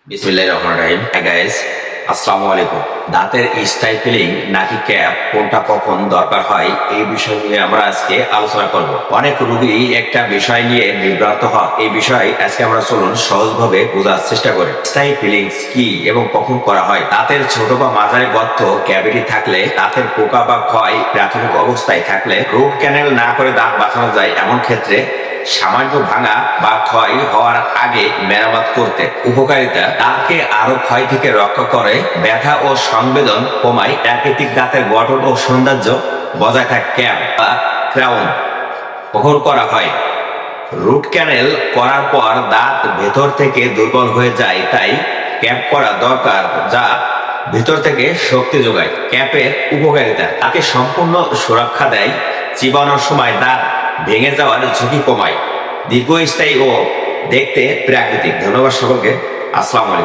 বিসমিল্লাহির রহমানির রহিম। Hi guys, আসসালামু আলাইকুম। দাঁতের স্থায়ী ফিলিং নাকি ক্যাপ কোনটা কখন দরকার হয় এই বিষয় নিয়ে আমরা আজকে আলোচনা করব। অনেক রোগী একটা বিষয় নিয়ে বিভ্রান্ত হয়। এই বিষয় আজকে আমরা চলুন সহজভাবে বোঝার চেষ্টা করি। স্থায়ী ফিলিংস কি এবং কখন করা হয়? দাঁতের ছোট বা মাঝারি গর্ত ক্যাভিটি থাকলে, দাঁতের পোকা বা ক্ষয় প্রাথমিক অবস্থায় থাকলে, রুট ক্যানেল না করে দাঁত বাঁচানো যায় এমন ক্ষেত্রে সামান্য ভাঙা বা ক্ষয় হওয়ার আগে মেরামত করতে। উপকারিতা: দাঁতকে আরো ক্ষয় থেকে রক্ষা করে, ব্যথা ও সংবেদন কমায়, প্রাকৃতিক দাঁতের গঠন ও সৌন্দর্য বজায় থাকে। ক্যাপ বা ক্রাউন কখন করা হয়? রুট ক্যানেল করার পর দাঁত ভেতর থেকে দুর্বল হয়ে যায়, তাই ক্যাপ করা দরকার, যা ভিতর থেকে শক্তি যোগায়। ক্যাপের উপকারিতা: তাকে সম্পূর্ণ সুরক্ষা দেয়, চিবানোর সময় দাঁত ভেঙে যাওয়ার ঝুঁকি কমায়, দীর্ঘস্থায়ী ও দেখতে প্রাকৃতিক। ধন্যবাদ সকলকে। আসসালামু আলাইকুম।